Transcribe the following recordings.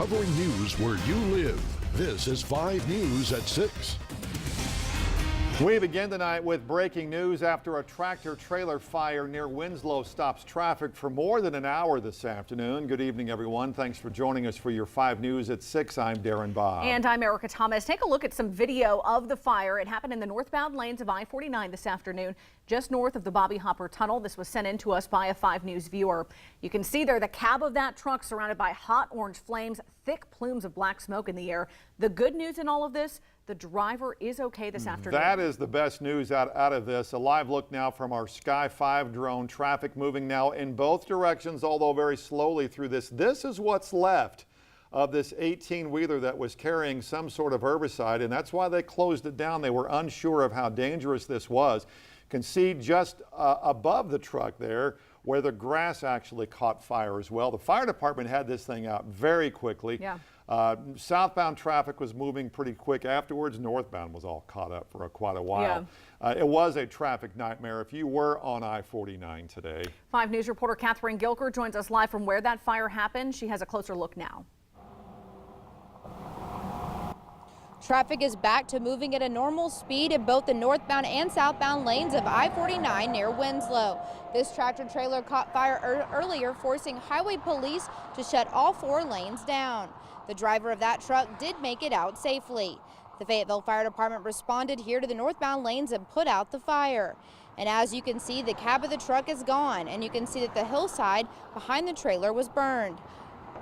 covering news where you live. This is 5 News at 6. We begin tonight with breaking news after a tractor-trailer fire near Winslow stops traffic for more than an hour this afternoon. Good evening, everyone. Thanks for joining us for your 5 News at 6. I'm Darren Bob. And I'm Erica Thomas. Take a look at some video of the fire. It happened in the northbound lanes of I-49 this afternoon, just north of the Bobby Hopper Tunnel. This was sent in to us by a 5 News viewer. You can see there the cab of that truck surrounded by hot orange flames, thick plumes of black smoke in the air. The good news in all of this, the driver is okay this afternoon. That is the best news out of this. A live look now from our Sky 5 drone. Traffic moving now in both directions, although very slowly through this. This is what's left of this 18-wheeler that was carrying some sort of herbicide, and that's why they closed it down. They were unsure of how dangerous this was. You can see just above the truck there where the grass actually caught fire as well. The fire department had this thing out very quickly. Yeah. Southbound traffic was moving pretty quick afterwards. Northbound was all caught up for quite a while. Yeah. It was a traffic nightmare if you were on I-49 today. 5 News reporter Catherine Gilker joins us live from where that fire happened. She has a closer look now. Traffic is back to moving at a normal speed in both the northbound and southbound lanes of I-49 near Winslow. This tractor trailer caught fire earlier, forcing highway police to shut all 4 lanes down. The driver of that truck did make it out safely. The Fayetteville Fire Department responded here to the northbound lanes and put out the fire. And as you can see, the cab of the truck is gone, and you can see that the hillside behind the trailer was burned.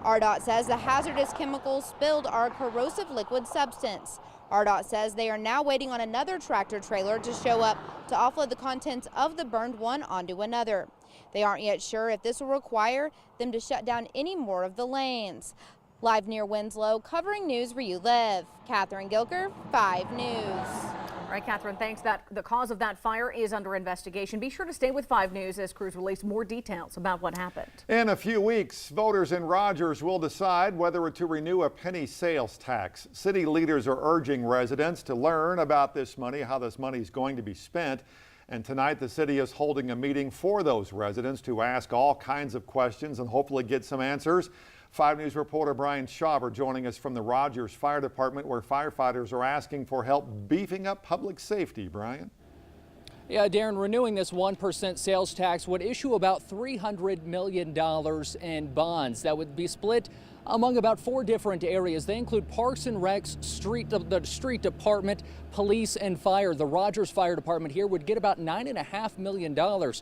RDOT says the hazardous chemicals spilled are a corrosive liquid substance. RDOT says they are now waiting on another tractor trailer to show up to offload the contents of the burned one onto another. They aren't yet sure if this will require them to shut down any more of the lanes. Live near Winslow, covering news where you live. Catherine Gilker, 5 News. All right, Catherine, thanks. The cause of that fire is under investigation. Be sure to stay with 5 News as crews release more details about what happened. In a few weeks, voters in Rogers will decide whether to renew a penny sales tax. City leaders are urging residents to learn about this money, how this money is going to be spent. And tonight, the city is holding a meeting for those residents to ask all kinds of questions and hopefully get some answers. 5 News reporter Brian Shaver joining us from the Rogers Fire Department, where firefighters are asking for help beefing up public safety. Brian? Yeah, Darren, renewing this 1% sales tax would issue about $300 million in bonds that would be split among about 4 different areas. They include Parks and Recs, the street department, police, and fire. The Rogers Fire Department here would get about $9.5 million.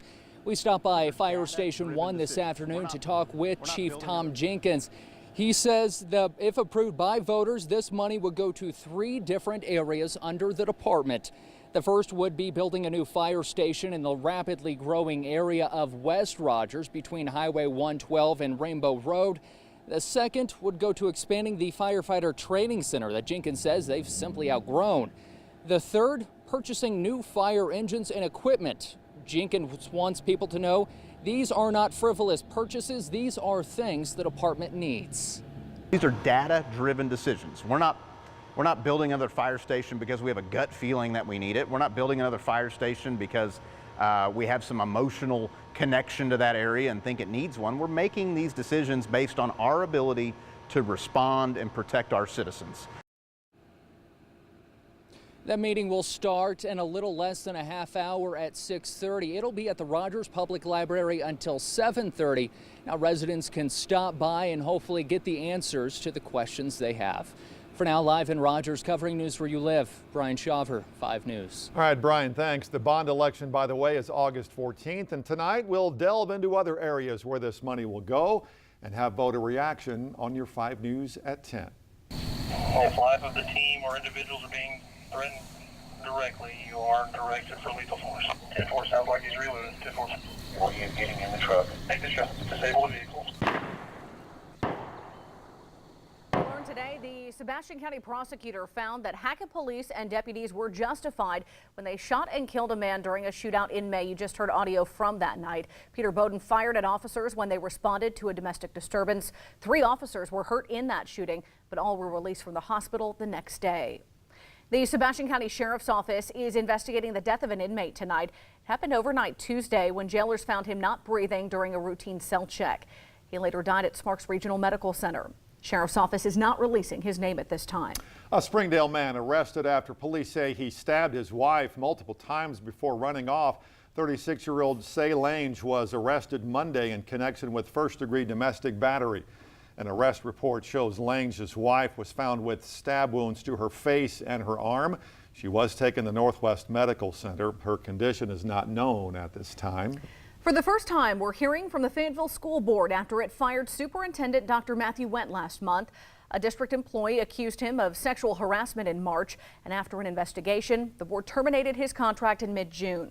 We stopped by Fire Station 1 this afternoon to talk with Chief Tom Jenkins. He says that if approved by voters, this money would go to 3 different areas under the department. The first would be building a new fire station in the rapidly growing area of West Rogers between Highway 112 and Rainbow Road. The second would go to expanding the firefighter training center that Jenkins says they've simply outgrown. The third, purchasing new fire engines and equipment. Jenkins wants people to know these are not frivolous purchases. These are things the department needs. These are data-driven decisions. We're not building another fire station because we have a gut feeling that we need it. We're not building another fire station because we have some emotional connection to that area and think it needs one. We're making these decisions based on our ability to respond and protect our citizens. That meeting will start in a little less than a half hour at 6:30. It'll be at the Rogers Public Library until 7:30. Now residents can stop by and hopefully get the answers to the questions they have. For now, live in Rogers, covering news where you live, Brian Shaver, 5 News. All right, Brian, thanks. The bond election, by the way, is August 14th, and tonight we'll delve into other areas where this money will go and have voter reaction on your 5 News at 10. If life of the team or individuals are being threatened directly, you are directed for lethal force. 10-4 sounds like he's reloaded. 10-4. Well, he is getting in the truck. Take the shot. Disable the vehicle. Today, the Sebastian County prosecutor found that Hackett police and deputies were justified when they shot and killed a man during a shootout in May. You just heard audio from that night. Peter Bowden fired at officers when they responded to a domestic disturbance. 3 officers were hurt in that shooting, but all were released from the hospital the next day. The Sebastian County Sheriff's Office is investigating the death of an inmate tonight. It happened overnight Tuesday when jailers found him not breathing during a routine cell check. He later died at Sparks Regional Medical Center. Sheriff's office is not releasing his name at this time. A Springdale man arrested after police say he stabbed his wife multiple times before running off. 36-year-old Say Lange was arrested Monday in connection with first-degree domestic battery. An arrest report shows Lange's wife was found with stab wounds to her face and her arm. She was taken to Northwest Medical Center. Her condition is not known at this time. For the first time, we're hearing from the Fayetteville School Board after it fired Superintendent Dr. Matthew Went last month. A district employee accused him of sexual harassment in March, and after an investigation, the board terminated his contract in mid-June.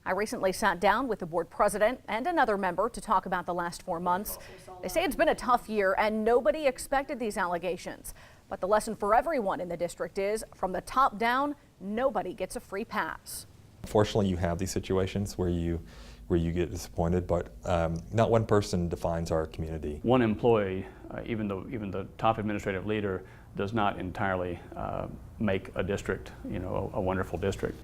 I recently sat down with the board president and another member to talk about the last 4 months. They say it's been a tough year and nobody expected these allegations. But the lesson for everyone in the district is, from the top down, nobody gets a free pass. Unfortunately, you have these situations where you get disappointed, but not one person defines our community. One employee, even the top administrative leader, does not entirely make a district, a wonderful district.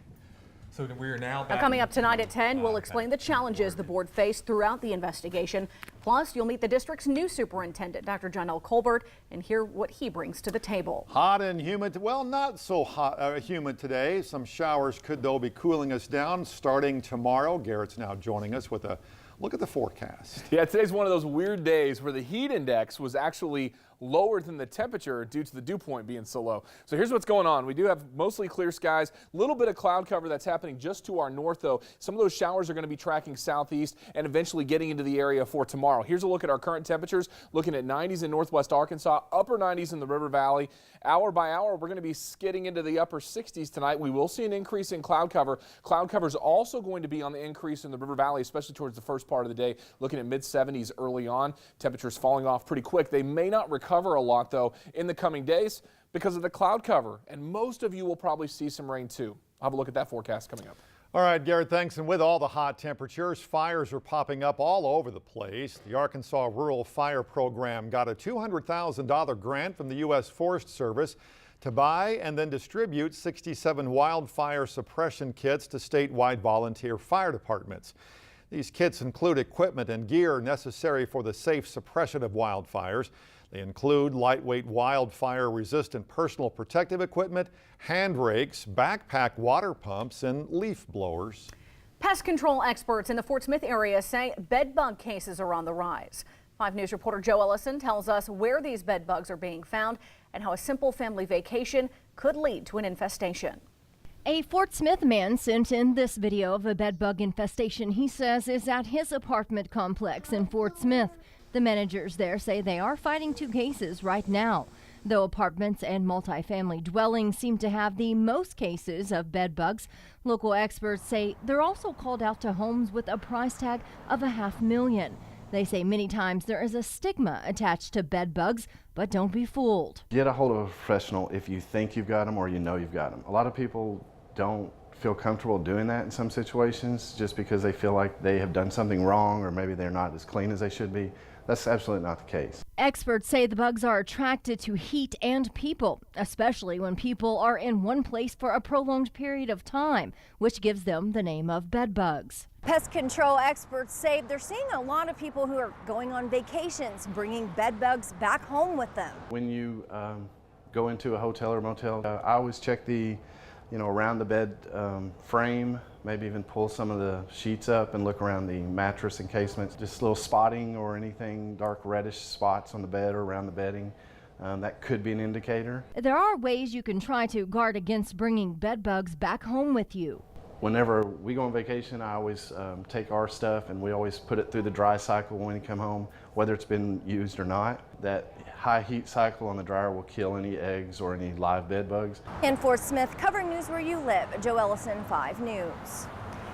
So we are now Coming up tonight at 10, we'll explain the challenges the board faced throughout the investigation. Plus, you'll meet the district's new superintendent, Dr. John L. Colbert, and hear what he brings to the table. Hot and humid, well, not so hot, humid today. Some showers could, though, be cooling us down starting tomorrow. Garrett's now joining us with a look at the forecast. Yeah, today's one of those weird days where the heat index was actually lower than the temperature due to the dew point being so low. So here's what's going on. We do have mostly clear skies, a little bit of cloud cover that's happening just to our north, though. Some of those showers are going to be tracking southeast and eventually getting into the area for tomorrow. Here's a look at our current temperatures, looking at 90s in northwest Arkansas, upper 90s in the River Valley. Hour by hour, we're going to be skidding into the upper 60s tonight. We will see an increase in cloud cover. Cloud cover is also going to be on the increase in the River Valley, especially towards the first part of the day, looking at mid-70s early on. Temperatures falling off pretty quick. They may not recover a lot, though, in the coming days because of the cloud cover, and most of you will probably see some rain too. I'll have a look at that forecast coming up. All right, Garrett, thanks. And with all the hot temperatures, fires are popping up all over the place. The Arkansas Rural Fire Program got a $200,000 grant from the U.S. Forest Service to buy and then distribute 67 wildfire suppression kits to statewide volunteer fire departments. These kits include equipment and gear necessary for the safe suppression of wildfires. They include lightweight wildfire-resistant personal protective equipment, hand rakes, backpack water pumps, and leaf blowers. Pest control experts in the Fort Smith area say bed bug cases are on the rise. 5 News reporter Joe Ellison tells us where these bed bugs are being found and how a simple family vacation could lead to an infestation. A Fort Smith man sent in this video of a bed bug infestation he says is at his apartment complex in Fort Smith. The managers there say they are fighting 2 cases right now. Though apartments and multifamily dwellings seem to have the most cases of bed bugs, local experts say they're also called out to homes with a price tag of $500,000. They say many times there is a stigma attached to bed bugs, but don't be fooled. Get a hold of a professional if you think you've got them or you know you've got them. A lot of people don't feel comfortable doing that in some situations just because they feel like they have done something wrong or maybe they're not as clean as they should be. That's absolutely not the case. Experts say the bugs are attracted to heat and people, especially when people are in one place for a prolonged period of time, which gives them the name of bed bugs. Pest control experts say they're seeing a lot of people who are going on vacations, bringing bed bugs back home with them. When you go into a hotel or motel, I always check the around the bed frame, maybe even pull some of the sheets up and look around the mattress encasements. Just little spotting or anything, dark reddish spots on the bed or around the bedding. That could be an indicator. There are ways you can try to guard against bringing bed bugs back home with you. Whenever we go on vacation, I always take our stuff and we always put it through the dry cycle when we come home, whether it's been used or not. That high heat cycle on the dryer will kill any eggs or any live bed bugs. In Fort Smith, covering news where you live, Joe Ellison, 5 News.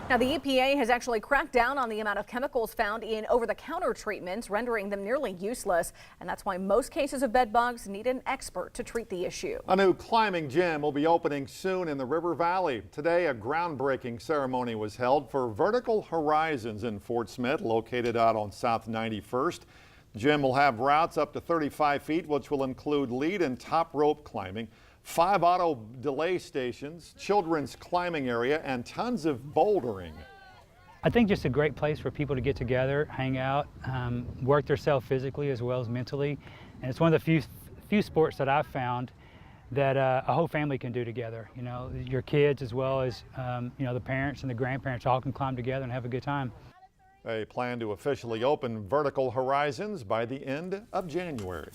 Now, the EPA has actually cracked down on the amount of chemicals found in over-the-counter treatments, rendering them nearly useless. And that's why most cases of bed bugs need an expert to treat the issue. A new climbing gym will be opening soon in the River Valley. Today, a groundbreaking ceremony was held for Vertical Horizons in Fort Smith, located out on South 91st. The gym will have routes up to 35 feet, which will include lead and top rope climbing, 5 auto delay stations, children's climbing area, and tons of bouldering. I think just a great place for people to get together, hang out, work themselves physically as well as mentally. And it's one of the few sports that I've found that a whole family can do together. You know, your kids as well as you know, the parents and the grandparents all can climb together and have a good time. They plan to officially open Vertical Horizons by the end of January.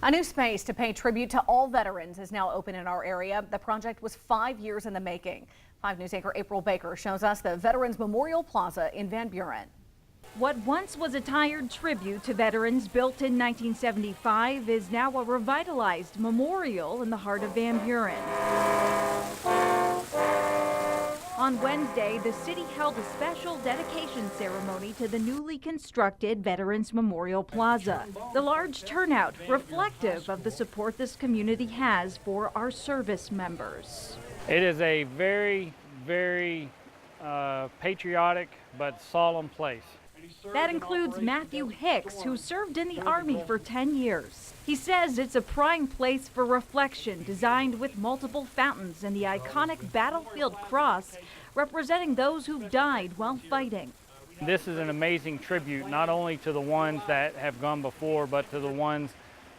A new space to pay tribute to all veterans is now open in our area. The project was 5 years in the making. 5 News anchor April Baker shows us the Veterans Memorial Plaza in Van Buren. What once was a tired tribute to veterans built in 1975 is now a revitalized memorial in the heart of Van Buren. On Wednesday, the city held a special dedication ceremony to the newly constructed Veterans Memorial Plaza. The large turnout reflective of the support this community has for our service members. It is a very, very patriotic but solemn place. That includes Matthew Hicks, who served in the Army for 10 years. He says it's a prime place for reflection, designed with multiple fountains and the iconic battlefield cross representing those who've died while fighting. This is an amazing tribute, not only to the ones that have gone before, but to the ones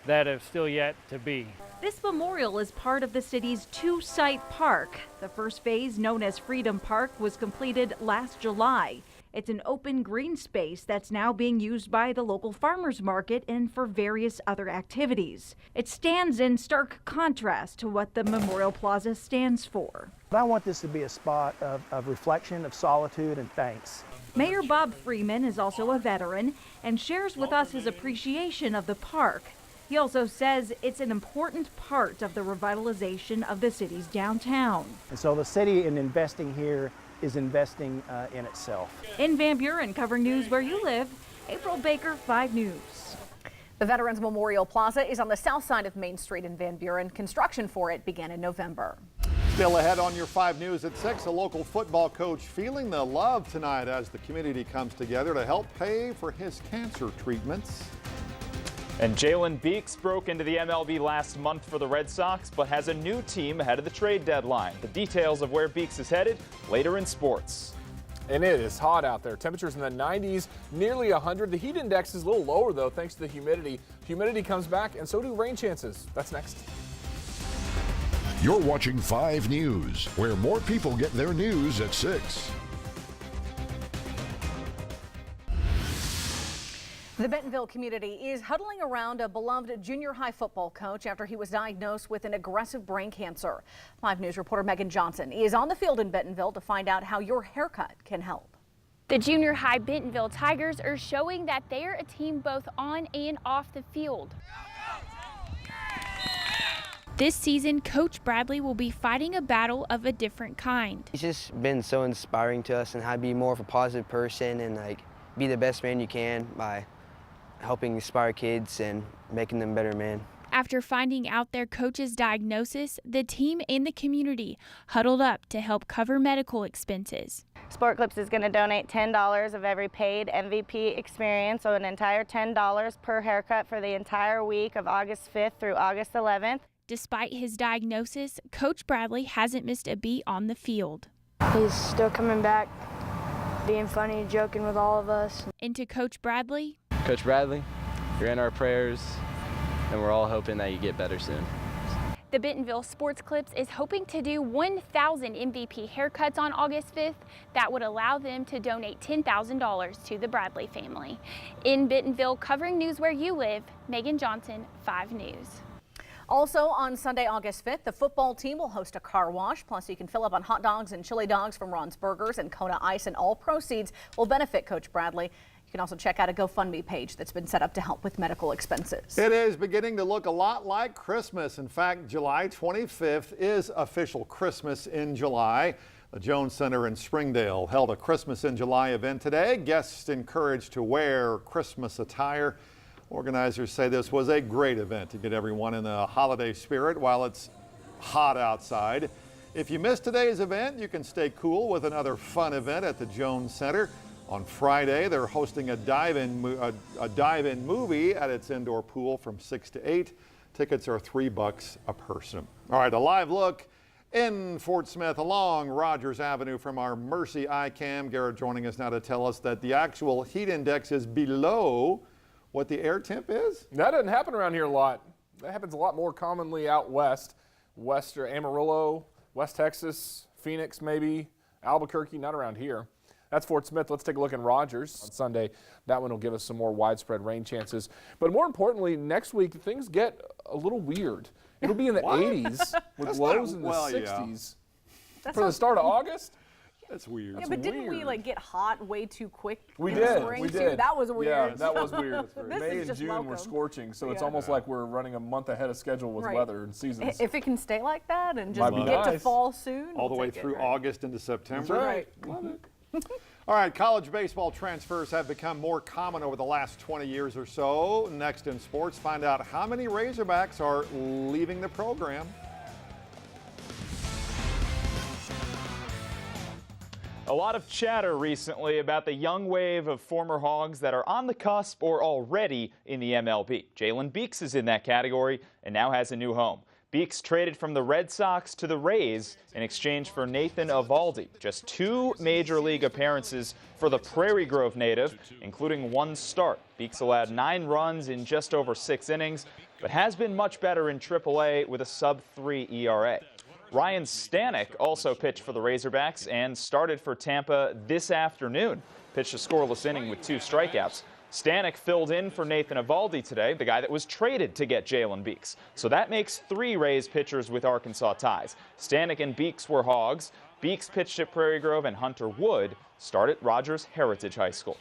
that have still yet to be. This memorial is part of the city's two-site park. The first phase, known as Freedom Park, was completed last July. It's an open green space that's now being used by the local farmers market and for various other activities. It stands in stark contrast to what the Memorial Plaza stands for. I want this to be a spot of reflection, of solitude, and thanks. Mayor Bob Freeman is also a veteran and shares with us his appreciation of the park. He also says it's an important part of the revitalization of the city's downtown. And so the city, in investing here, is investing in itself. In Van Buren, covering news where you live, April Baker, 5 News. The Veterans Memorial Plaza is on the south side of Main Street in Van Buren. Construction for it began in November. Still ahead on your 5 News at 6, a local football coach feeling the love tonight as the community comes together to help pay for his cancer treatments. And Jalen Beeks broke into the MLB last month for the Red Sox, but has a new team ahead of the trade deadline. The details of where Beeks is headed later in sports. And it is hot out there. Temperatures in the 90s, nearly 100. The heat index is a little lower, though, thanks to the humidity. Humidity comes back, and so do rain chances. That's next. You're watching 5 News, where more people get their news at 6. The Bentonville community is huddling around a beloved junior high football coach after he was diagnosed with an aggressive brain cancer. 5 News reporter Megan Johnson is on the field in Bentonville to find out how your haircut can help. The junior high Bentonville Tigers are showing that they are a team both on and off the field. This season, Coach Bradley will be fighting a battle of a different kind. He's just been so inspiring to us and how to be more of a positive person and be the best man you can by helping inspire kids and making them better men. After finding out their coach's diagnosis, the team and the community huddled up to help cover medical expenses. Sport Clips is going to donate $10 of every paid MVP experience, so an entire $10 per haircut for the entire week of August 5th through August 11th. Despite his diagnosis, Coach Bradley hasn't missed a beat on the field. He's still coming back, being funny, joking with all of us. And to Coach Bradley, Coach Bradley, you're in our prayers, and we're all hoping that you get better soon. the Bentonville Sports Clips is hoping to do 1,000 MVP haircuts on August 5th. That would allow them to donate $10,000 to the Bradley family. In Bentonville, covering news where you live, Megan Johnson, 5 News. Also on Sunday, August 5th, the football team will host a car wash. Plus, you can fill up on hot dogs and chili dogs from Ron's Burgers and Kona Ice, and all proceeds will benefit Coach Bradley. You can also check out a GoFundMe page that's been set up to help with medical expenses. It is beginning to look a lot like Christmas. In fact, July 25th is official Christmas in July. The Jones Center in Springdale held a Christmas in July event today. Guests encouraged to wear Christmas attire. Organizers say this was a great event to get everyone in the holiday spirit while it's hot outside. If you missed today's event, you can stay cool with another fun event at the Jones Center. On Friday, they're hosting a dive-in movie at its indoor pool from 6 to 8. Tickets are $3 a person. All right, a live look in Fort Smith along Rogers Avenue from our Mercy iCam. Garrett joining us now to tell us that the actual heat index is below what the air temp is? That doesn't happen around here a lot. That happens a lot more commonly out west. West or Amarillo, West Texas, Phoenix maybe, Albuquerque, not around here. That's Fort Smith. Let's take a look in Rogers on Sunday. That one will give us some more widespread rain chances. But more importantly, next week things get a little weird. It'll be in the 80s with lows in the 60s. Yeah. For the start of August? That's weird. Yeah, but didn't we like get hot way too quick? We in did. the spring We too? did. That was weird. Yeah, that was weird. This May is and just June welcome. were scorching, so it's Yeah. almost like we're running a month ahead of schedule with Right. weather and seasons. If it can stay like that and just Might be get to nice. fall soon, All the we'll way take it, through right? August into September. That's right. Love it. All right, college baseball transfers have become more common over the last 20 years or so. Next in sports, find out how many Razorbacks are leaving the program. A lot of chatter recently about the young wave of former Hogs that are on the cusp or already in the MLB. Jalen Beeks is in that category and now has a new home. Beeks traded from the Red Sox to the Rays in exchange for Nathan Eovaldi. Just 2 major league appearances for the Prairie Grove native, including 1 start. Beeks allowed 9 runs in just over 6 innings, but has been much better in AAA with a sub-3 ERA. Ryan Stanek also pitched for the Razorbacks and started for Tampa this afternoon. Pitched a scoreless inning with 2 strikeouts. Stanek filled in for Nathan Eovaldi today, the guy that was traded to get Jalen Beeks. So that makes 3 Rays pitchers with Arkansas ties. Stanek and Beeks were Hogs. Beeks pitched at Prairie Grove, and Hunter Wood started at Rogers Heritage High School.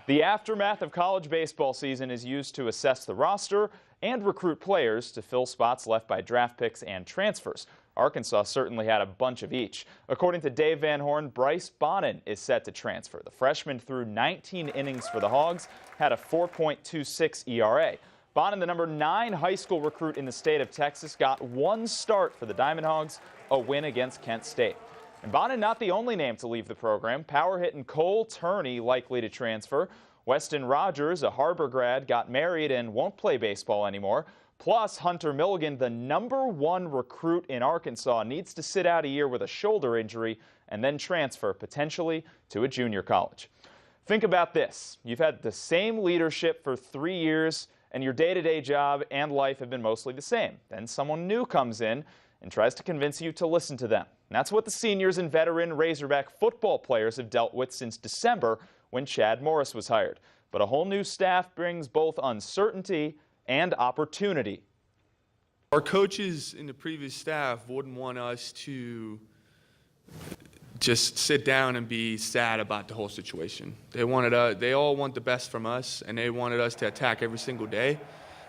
The aftermath of college baseball season is used to assess the roster and recruit players to fill spots left by draft picks and transfers. Arkansas certainly had a bunch of each. According to Dave Van Horn, Bryce Bonin is set to transfer. The freshman threw 19 innings for the Hogs, had a 4.26 ERA. Bonin, the number 9 high school recruit in the state of Texas, got 1 start for the Diamond Hogs, a win against Kent State. And Bonin not the only name to leave the program. Power-hitting Cole Turney likely to transfer. Weston Rogers, a Harbor grad, got married and won't play baseball anymore. Plus, Hunter Milligan, the number 1 recruit in Arkansas, needs to sit out a year with a shoulder injury and then transfer potentially to a junior college. Think about this. You've had the same leadership for 3 years, and your day-to-day job and life have been mostly the same. Then someone new comes in and tries to convince you to listen to them. And that's what the seniors and veteran Razorback football players have dealt with since December when Chad Morris was hired. But a whole new staff brings both uncertainty and opportunity. Our coaches in the previous staff wouldn't want us to just sit down and be sad about the whole situation. They all want the best from us, and they wanted us to attack every single day,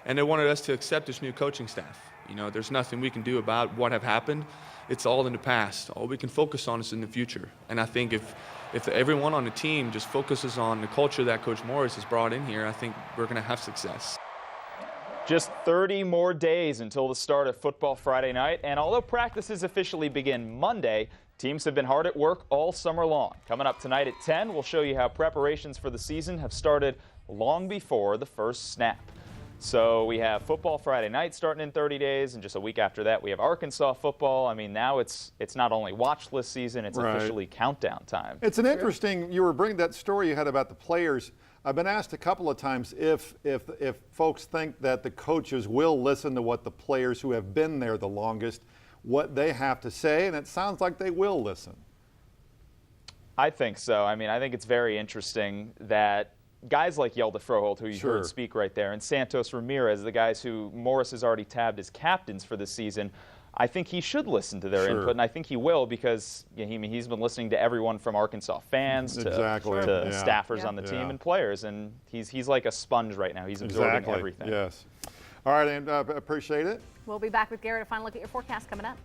and they wanted us to accept this new coaching staff. You know, there's nothing we can do about what have happened. It's all in the past. All we can focus on is in the future. And I think if everyone on the team just focuses on the culture that Coach Morris has brought in here, I think we're going to have success. Just 30 more days until the start of football Friday night, and although practices officially begin Monday, teams have been hard at work all summer long. Coming up tonight at 10, we'll show you how preparations for the season have started long before the first snap. So we have football Friday night starting in 30 days, and just a week after that we have Arkansas football. I mean, now it's not only watch list season, it's officially countdown time. It's an interesting, you were bringing that story you had about the players. I've been asked a couple of times if folks think that the coaches will listen to what the players who have been there the longest, what they have to say, and it sounds like they will listen. I think so. I mean, I think it's very interesting that guys like Yelda Froholt, who you heard speak right there, and Santos Ramirez, the guys who Morris has already tabbed as captains for this season, I think he should listen to their input, and I think he will because he's been listening to everyone from Arkansas fans to staffers on the team and players, and he's like a sponge right now. He's absorbing everything. Yes. All right, and appreciate it. We'll be back with Garrett to finally look at your forecast coming up.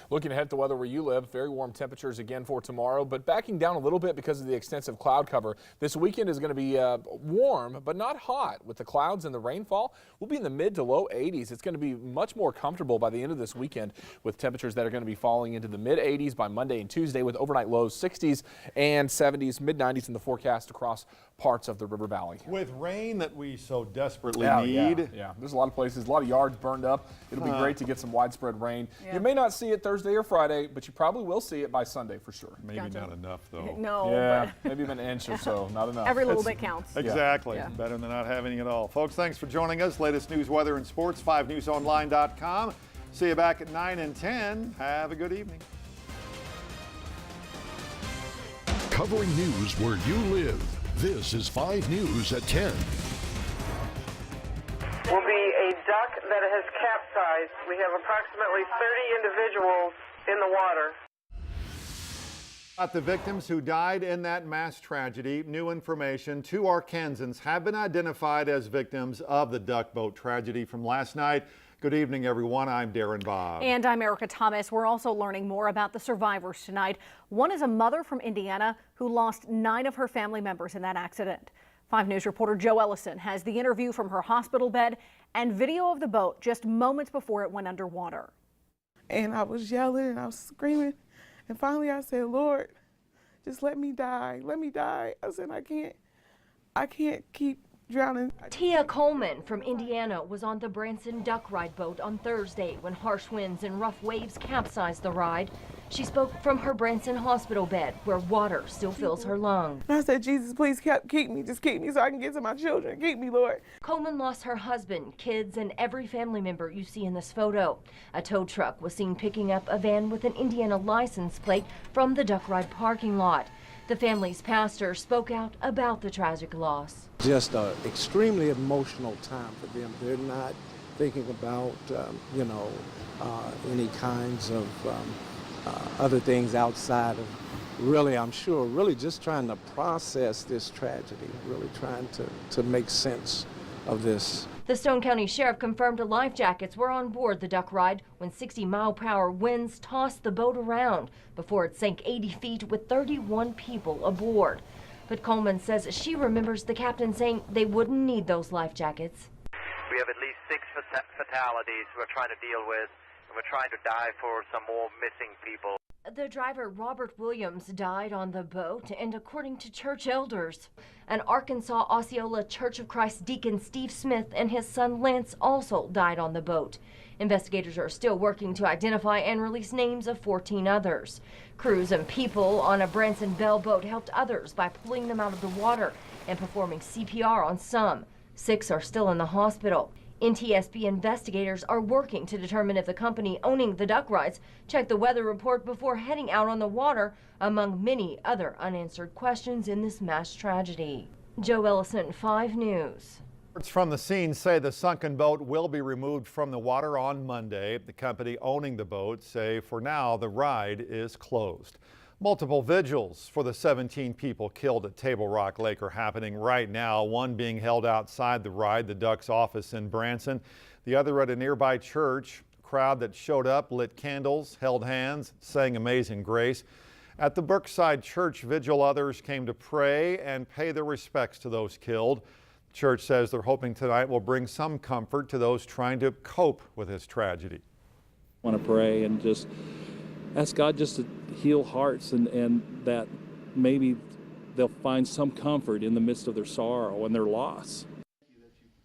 Looking ahead at the weather where you live, very warm temperatures again for tomorrow, but backing down a little bit because of the extensive cloud cover. This weekend is going to be warm, but not hot. With the clouds and the rainfall, we'll be in the mid to low 80s. It's going to be much more comfortable by the end of this weekend with temperatures that are going to be falling into the mid 80s by Monday and Tuesday with overnight lows 60s and 70s, mid 90s in the forecast across parts of the river valley. With rain that we so desperately need. Yeah, there's a lot of places, a lot of yards burned up. It'll be great to get some widespread rain. Yeah. You may not see it Thursday or Friday, but you probably will see it by Sunday for sure. Maybe not enough, though. No. Yeah, maybe an inch or so, not enough. Every little bit counts. Exactly. Yeah. Better than not having it all. Folks, thanks for joining us. Latest news, weather, and sports, 5newsonline.com. See you back at 9 and 10. Have a good evening. Covering news where you live. This is 5 News at 10. Will be a duck that has capsized. We have approximately 30 individuals in the water. About the victims who died in that mass tragedy, new information. 2 Arkansans have been identified as victims of the duck boat tragedy from last night. Good evening, everyone. I'm Darren Bob. And I'm Erica Thomas. We're also learning more about the survivors tonight. One is a mother from Indiana who lost 9 of her family members in that accident. 5 News reporter Joe Ellison has the interview from her hospital bed and video of the boat just moments before it went underwater. And I was yelling and I was screaming. And finally I said, Lord, just let me die. Let me die. I said, I can't keep drowning. Tia Coleman from Indiana was on the Branson duck ride boat on Thursday when harsh winds and rough waves capsized the ride. She spoke from her Branson hospital bed where water still fills her lungs. And I said, Jesus, please keep me. Just keep me so I can get to my children. Keep me, Lord. Coleman lost her husband, kids, and every family member you see in this photo. A tow truck was seen picking up a van with an Indiana license plate from the duck ride parking lot. The family's pastor spoke out about the tragic loss. Just an extremely emotional time for them. They're not thinking about, any kinds of other things outside of really, I'm sure, really just trying to process this tragedy, really trying to make sense of this. The Stone County Sheriff confirmed life jackets were on board the duck ride when 60-mile-per-hour winds tossed the boat around before it sank 80 feet with 31 people aboard. But Coleman says she remembers the captain saying they wouldn't need those life jackets. We have at least 6 fatalities we're trying to deal with, and we're trying to dive for some more missing people. The driver, Robert Williams, died on the boat, and according to church elders, an Arkansas Osceola Church of Christ deacon Steve Smith and his son Lance also died on the boat. Investigators are still working to identify and release names of 14 others. Crews and people on a Branson Bell boat helped others by pulling them out of the water and performing CPR on some. 6 are still in the hospital. NTSB investigators are working to determine if the company owning the duck rides checked the weather report before heading out on the water, among many other unanswered questions in this mass tragedy. Joe Ellison, 5 News. Reports from the scene say the sunken boat will be removed from the water on Monday. The company owning the boat say for now the ride is closed. Multiple vigils for the 17 people killed at Table Rock Lake are happening right now, one being held outside the ride, the Duck's office in Branson, the other at a nearby church. A crowd that showed up lit candles, held hands, sang Amazing Grace. At the Brookside Church vigil, others came to pray and pay their respects to those killed. The church says they're hoping tonight will bring some comfort to those trying to cope with this tragedy. I want to pray and just ask God just to heal hearts and that maybe they'll find some comfort in the midst of their sorrow and their loss.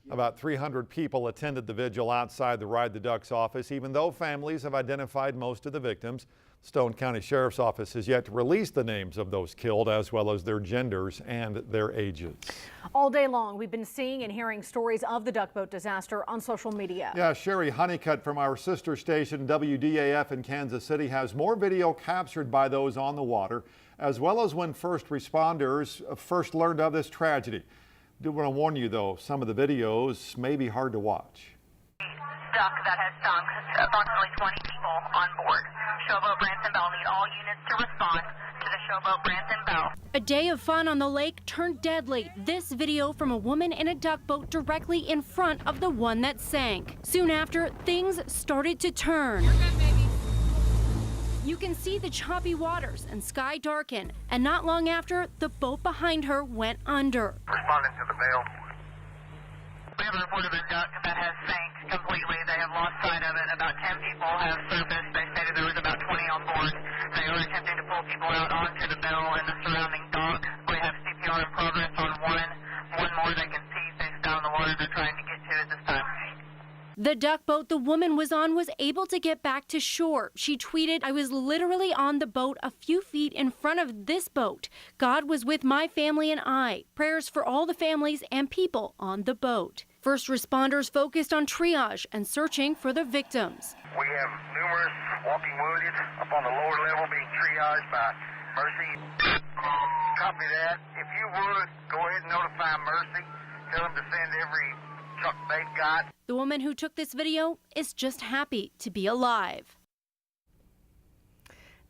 About 300 people attended the vigil outside the Ride the Ducks office, even though families have identified most of the victims. Stone County Sheriff's Office has yet to release the names of those killed, as well as their genders and their ages. All day long, we've been seeing and hearing stories of the duck boat disaster on social media. Yeah, Sherry Honeycutt from our sister station WDAF in Kansas City has more video captured by those on the water, as well as when first responders first learned of this tragedy. I do want to warn you, though, some of the videos may be hard to watch. Duck that has sunk, approximately 20 people on board. Showboat Branson Bell need all units to respond to the Showboat Branson Bell. A day of fun on the lake turned deadly. This video from a woman in a duck boat directly in front of the one that sank. Soon after, things started to turn. You can see the choppy waters and sky darken, and not long after, the boat behind her went under. Responding to the bell. We have a report of a duck that has sank completely. They have lost sight of it. About 10 people have surfaced. They stated there was about 20 on board. They are attempting to pull people out onto the bell and the surrounding dock. We have CPR in progress on one The duck boat the woman was on was able to get back to shore. She tweeted, "I was literally on the boat a few feet in front of this boat. God was with my family and I. Prayers for all the families and people on the boat." First responders focused on triage and searching for the victims. We have numerous walking wounded up on the lower level being triaged by Mercy. Copy that. If you would, go ahead and notify Mercy. Tell them to send every truck they've got. The woman who took this video is just happy to be alive.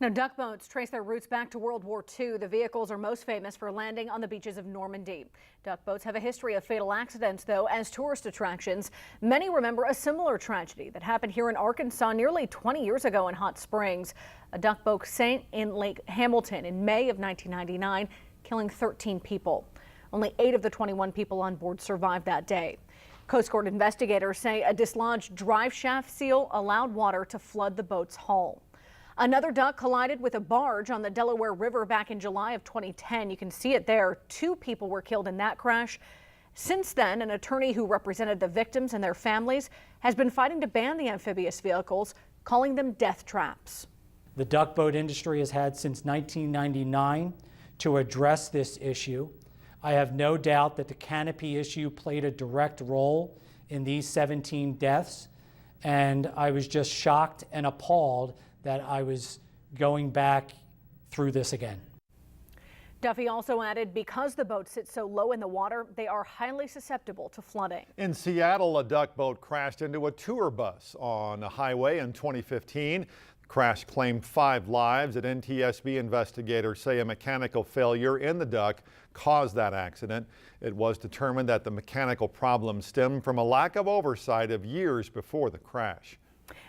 Now, duck boats trace their roots back to World War II. The vehicles are most famous for landing on the beaches of Normandy. Duck boats have a history of fatal accidents, though, as tourist attractions. Many remember a similar tragedy that happened here in Arkansas nearly 20 years ago in Hot Springs. A duck boat sank in Lake Hamilton in May of 1999, killing 13 people. Only 8 of the 21 people on board survived that day. Coast Guard investigators say a dislodged drive shaft seal allowed water to flood the boat's hull. Another duck collided with a barge on the Delaware River back in July of 2010. You can see it there. 2 people were killed in that crash. Since then, an attorney who represented the victims and their families has been fighting to ban the amphibious vehicles, calling them death traps. The duck boat industry has had since 1999 to address this issue. I have no doubt that the canopy issue played a direct role in these 17 deaths, and I was just shocked and appalled that I was going back through this again. Duffy also added, because the boats sit so low in the water, they are highly susceptible to flooding. In Seattle, a duck boat crashed into a tour bus on a highway in 2015. The crash claimed 5 lives. At NTSB, investigators say a mechanical failure in the duck caused that accident. It was determined that the mechanical problem stemmed from a lack of oversight of years before the crash.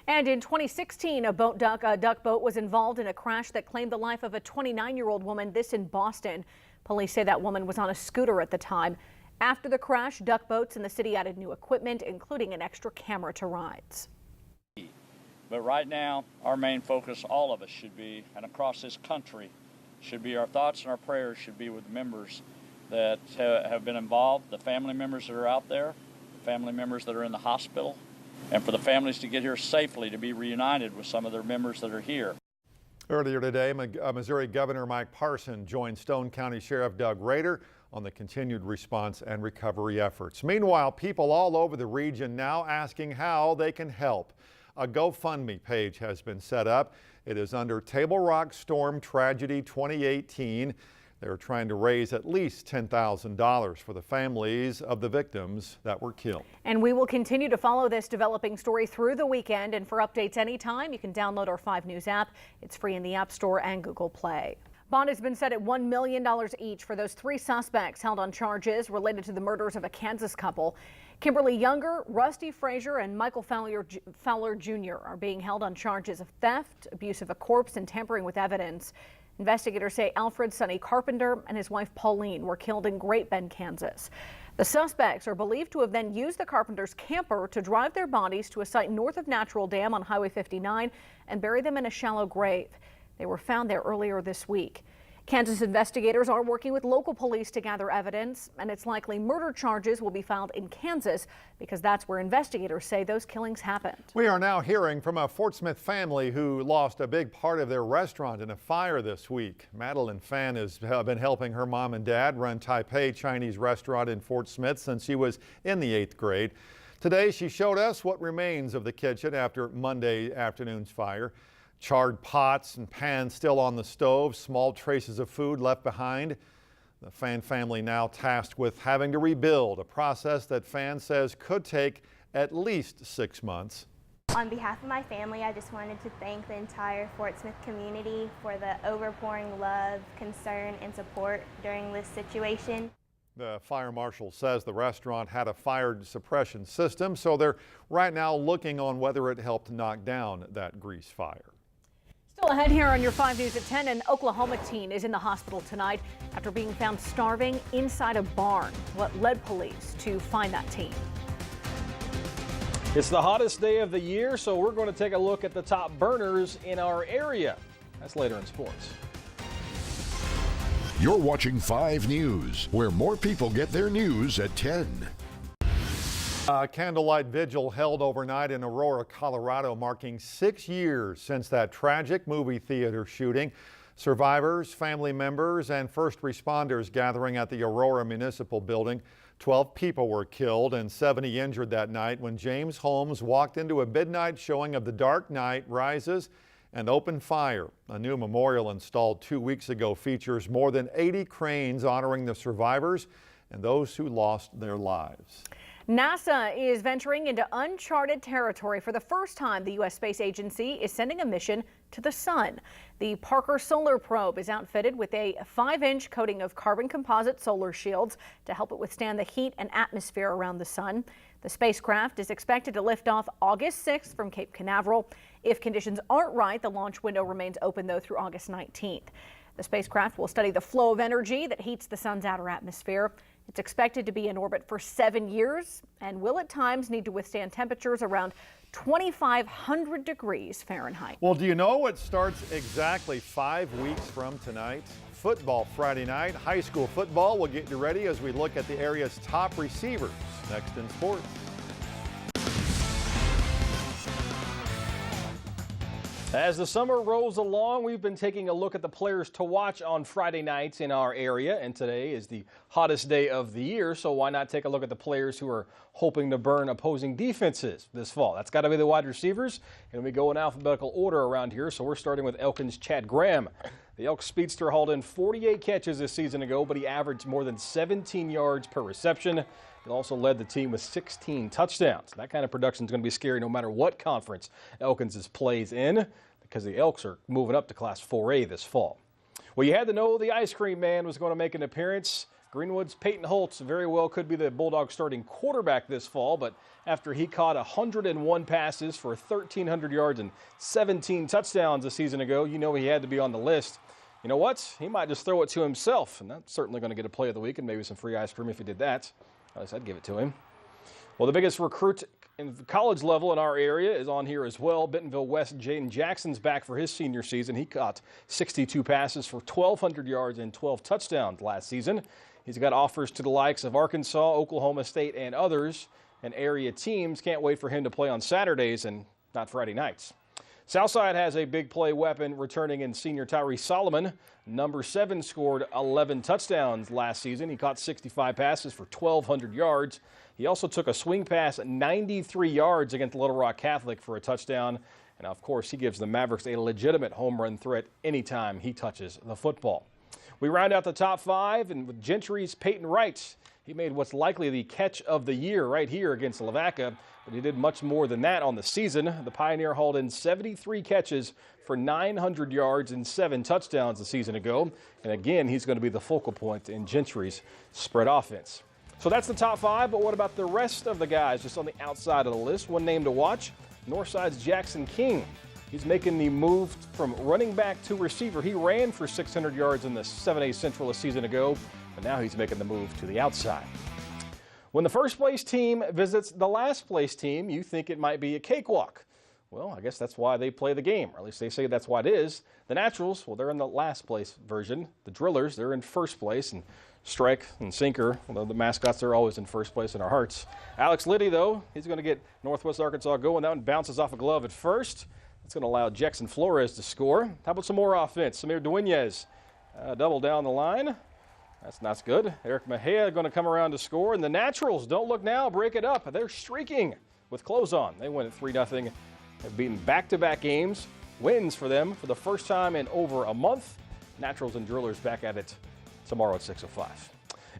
And in 2016, a duck boat was involved in a crash that claimed the life of a 29-year-old woman, this in Boston. Police say that woman was on a scooter at the time. After the crash, duck boats in the city added new equipment, including an extra camera to rides. But right now, our main focus, all of us should be, and across this country, should be our thoughts and our prayers should be with the members that have been involved, the family members that are out there, the family members that are in the hospital, and for the families to get here safely, to be reunited with some of their members that are here. Earlier today, Missouri Governor Mike Parson joined Stone County Sheriff Doug Rader on the continued response and recovery efforts. Meanwhile, people all over the region now asking how they can help. A GoFundMe page has been set up. It is under Table Rock Storm Tragedy 2018. They're trying to raise at least $10,000 for the families of the victims that were killed. And we will continue to follow this developing story through the weekend. And for updates anytime, you can download our 5 News app. It's free in the App Store and Google Play. Bond has been set at $1 million each for those 3 suspects held on charges related to the murders of a Kansas couple. Kimberly Younger, Rusty Frazier, and Michael Fowler Jr. are being held on charges of theft, abuse of a corpse, and tampering with evidence. Investigators say Alfred Sonny Carpenter and his wife Pauline were killed in Great Bend, Kansas. The suspects are believed to have then used the Carpenters' camper to drive their bodies to a site north of Natural Dam on Highway 59 and bury them in a shallow grave. They were found there earlier this week. Kansas investigators are working with local police to gather evidence, and it's likely murder charges will be filed in Kansas because that's where investigators say those killings happened. We are now hearing from a Fort Smith family who lost a big part of their restaurant in a fire this week. Madeline Fan has been helping her mom and dad run Taipei Chinese restaurant in Fort Smith since she was in the 8th grade. Today she showed us what remains of the kitchen after Monday afternoon's fire. Charred pots and pans still on the stove, small traces of food left behind. The Fan family now tasked with having to rebuild, a process that Fan says could take at least 6 months. On behalf of my family, I just wanted to thank the entire Fort Smith community for the overpouring love, concern, and support during this situation. The fire marshal says the restaurant had a fire suppression system, so they're right now looking on whether it helped knock down that grease fire. Still ahead here on your 5 News at 10, an Oklahoma teen is in the hospital tonight after being found starving inside a barn. What led police to find that teen? It's the hottest day of the year, so we're going to take a look at the top burners in our area. That's later in sports. You're watching 5 News, where more people get their news at 10. A candlelight vigil held overnight in Aurora, Colorado, marking 6 years since that tragic movie theater shooting. Survivors, family members, and first responders gathering at the Aurora Municipal Building. 12 people were killed and 70 injured that night when James Holmes walked into a midnight showing of The Dark Knight Rises and opened fire. A new memorial installed 2 weeks ago features more than 80 cranes honoring the survivors and those who lost their lives. NASA is venturing into uncharted territory. For the first time, the U.S. Space Agency is sending a mission to the sun. The Parker Solar Probe is outfitted with a 5-inch coating of carbon composite solar shields to help it withstand the heat and atmosphere around the sun. The spacecraft is expected to lift off August 6th from Cape Canaveral. If conditions aren't right, the launch window remains open, though, through August 19th. The spacecraft will study the flow of energy that heats the sun's outer atmosphere. It's expected to be in orbit for 7 years and will at times need to withstand temperatures around 2,500 degrees Fahrenheit. Well, do you know what starts exactly 5 weeks from tonight? Football Friday night. High school football will get you ready as we look at the area's top receivers next in sports. As the summer rolls along, we've been taking a look at the players to watch on Friday nights in our area, and today is the hottest day of the year, so why not take a look at the players who are hoping to burn opposing defenses this fall? That's got to be the wide receivers, and we go in alphabetical order around here, so we're starting with Elkin's Chad Graham. The Elk speedster hauled in 48 catches this season ago, but he averaged more than 17 yards per reception. He also led the team with 16 touchdowns. That kind of production is going to be scary no matter what conference Elkins plays in, because the Elks are moving up to Class 4A this fall. Well, you had to know the ice cream man was going to make an appearance. Greenwood's Peyton Holtz very well could be the Bulldogs starting quarterback this fall, but after he caught 101 passes for 1,300 yards and 17 touchdowns a season ago, you know he had to be on the list. You know what? He might just throw it to himself, and that's certainly going to get a play of the week and maybe some free ice cream if he did that. At least I'd give it to him. Well, the biggest recruit in the college level in our area is on here as well. Bentonville West Jaden Jackson's back for his senior season. He caught 62 passes for 1,200 yards and 12 touchdowns last season. He's got offers to the likes of Arkansas, Oklahoma State, and others. And area teams can't wait for him to play on Saturdays and not Friday nights. Southside has a big play weapon returning in senior Tyree Solomon. Number 7 scored 11 touchdowns last season. He caught 65 passes for 1,200 yards. He also took a swing pass 93 yards against Little Rock Catholic for a touchdown. And of course, he gives the Mavericks a legitimate home run threat anytime he touches the football. We round out the top 5 and with Gentry's Peyton Wright. He made what's likely the catch of the year right here against Lavaca, but he did much more than that on the season. The Pioneer hauled in 73 catches for 900 yards and 7 touchdowns a season ago. And again, he's going to be the focal point in Gentry's spread offense. So that's the top 5, but what about the rest of the guys just on the outside of the list? One name to watch, Northside's Jackson King. He's making the move from running back to receiver. He ran for 600 yards in the 7A Central a season ago, but now he's making the move to the outside. When the first place team visits the last place team, you think it might be a cakewalk. Well, I guess that's why they play the game, or at least they say that's why it is. The Naturals, well, they're in the last place version. The Drillers, they're in first place, and Strike and Sinker, although the mascots are always in first place in our hearts. Alex Liddy, though, he's going to get Northwest Arkansas going. That one bounces off a glove at first. That's going to allow Jackson Flores to score. How about some more offense? Samir Dueñez, double down the line. That's good. Eric Mejia going to come around to score. And the Naturals, don't look now, break it up. They're streaking with clothes on. They win at 3-0. They've beaten back-to-back games. Wins for them for the first time in over a month. Naturals and Drillers back at it tomorrow at 6:05.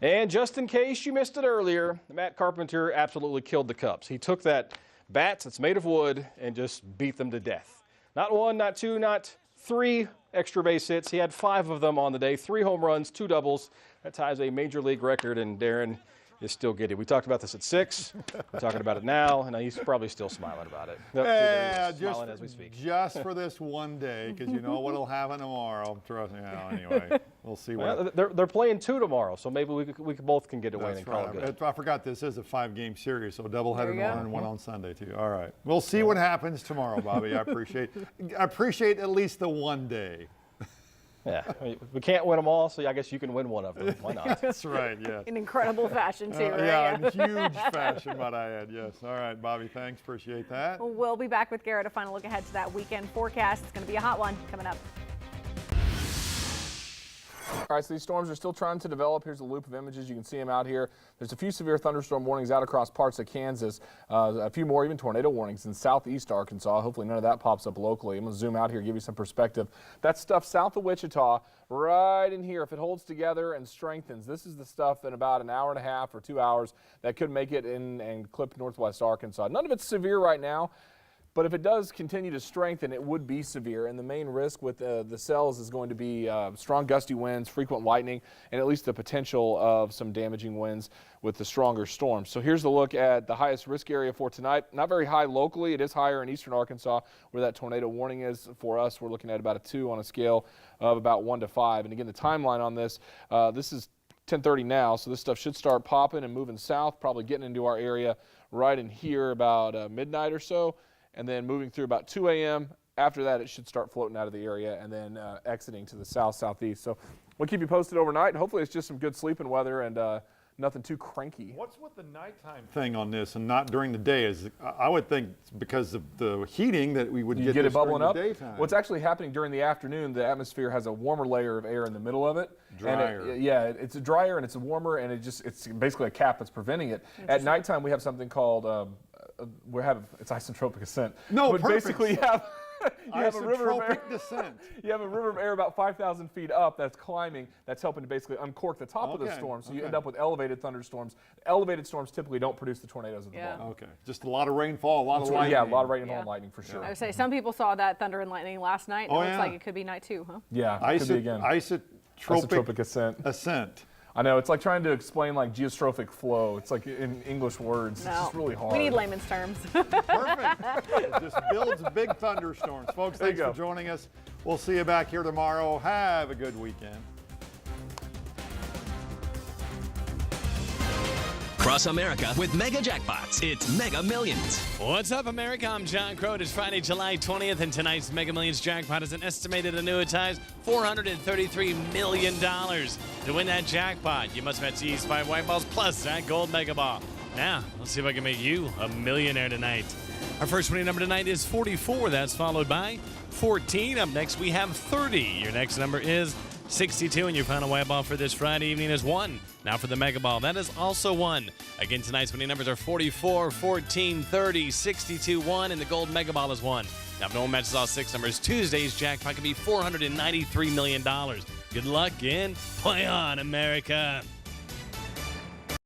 And just in case you missed it earlier, Matt Carpenter absolutely killed the Cubs. He took that bat that's made of wood and just beat them to death. Not 1, not 2, not 3 extra base hits. He had 5 of them on the day, 3 home runs, 2 doubles. That ties a major league record, and Darren is still giddy. We talked about this at 6. We're talking about it now, and he's probably still smiling about it. Yeah, smiling as we speak. Just for this one day, because you know what'll happen tomorrow. Trust me. Anyway, we'll see what. Well, they're playing 2 tomorrow, so maybe we both can get away and call it good. I forgot this is a 5-game series, so doubleheader one and one on Sunday too. All right, we'll see what happens tomorrow, Bobby. I appreciate at least the one day. Yeah, I mean, we can't win them all, so I guess you can win one of them. Why not? That's right, yes. In incredible fashion, too, right? Yeah, in huge fashion, might I add, yes. All right, Bobby, thanks. Appreciate that. We'll be back with Garrett to final look ahead to that weekend forecast. It's going to be a hot one coming up. All right, so these storms are still trying to develop. Here's a loop of images. You can see them out here. There's a few severe thunderstorm warnings out across parts of Kansas. A few more even tornado warnings in southeast Arkansas. Hopefully none of that pops up locally. I'm going to zoom out here, give you some perspective. That stuff south of Wichita, right in here, if it holds together and strengthens, this is the stuff in about an hour and a half or 2 hours that could make it in and clip northwest Arkansas. None of it's severe right now. But if it does continue to strengthen, it would be severe. And the main risk with the cells is going to be strong gusty winds, frequent lightning, and at least the potential of some damaging winds with the stronger storms. So here's a look at the highest risk area for tonight. Not very high locally. It is higher in eastern Arkansas where that tornado warning is. For us, we're looking at about a 2 on a scale of about 1 to 5. And again, the timeline on this, this is 10:30 now, so this stuff should start popping and moving south, probably getting into our area right in here about midnight or so. And then moving through about 2 a.m. After that, it should start floating out of the area and then exiting to the south-southeast. So we'll keep you posted overnight. Hopefully it's just some good sleeping weather and nothing too cranky. What's with the nighttime thing on this and not during the day? Is I would think because of the heating that we would get it this bubbling during up. the daytime. What's actually happening during the afternoon, the atmosphere has a warmer layer of air in the middle of it. Drier. And it's drier and it's warmer, and it's basically a cap that's preventing it. At nighttime, we have something called it's isotropic ascent. No, but perfect. basically you have a river of air. Isotropic descent. You have a river of air about 5,000 feet up that's climbing, that's helping to basically uncork the top of the storm, so you end up with elevated thunderstorms. Elevated storms typically don't produce the tornadoes at the bottom. Okay, just a lot of rainfall, a lot of lightning. Yeah, a lot of rainfall and lightning for sure. I would say some people saw that thunder and lightning last night. Oh, It looks yeah. like it could be night 2, huh? Yeah, it could be again. Isotropic ascent. I know, it's like trying to explain like geostrophic flow. It's like in English words. No. It's just really hard. We need layman's terms. Perfect. It just builds big thunderstorms. Folks, thanks for joining us. We'll see you back here tomorrow. Have a good weekend. Cross America with Mega Jackpots. It's Mega Millions. What's up, America? I'm John Crow. It's Friday, July 20th, and tonight's Mega Millions jackpot is an estimated annuitized $433 million. To win that jackpot, you must bet these 5 white balls plus that gold mega ball. Now, let's see if I can make you a millionaire tonight. Our first winning number tonight is 44. That's followed by 14. Up next, we have 30. Your next number is 62, and your final white ball for this Friday evening is 1. Now for the mega ball, that is also 1. Again, tonight's winning numbers are 44, 14, 30, 62, 1, and the gold mega ball is 1. Now, if no one matches all 6 numbers, Tuesday's jackpot could be $493 million. Good luck and play on, America.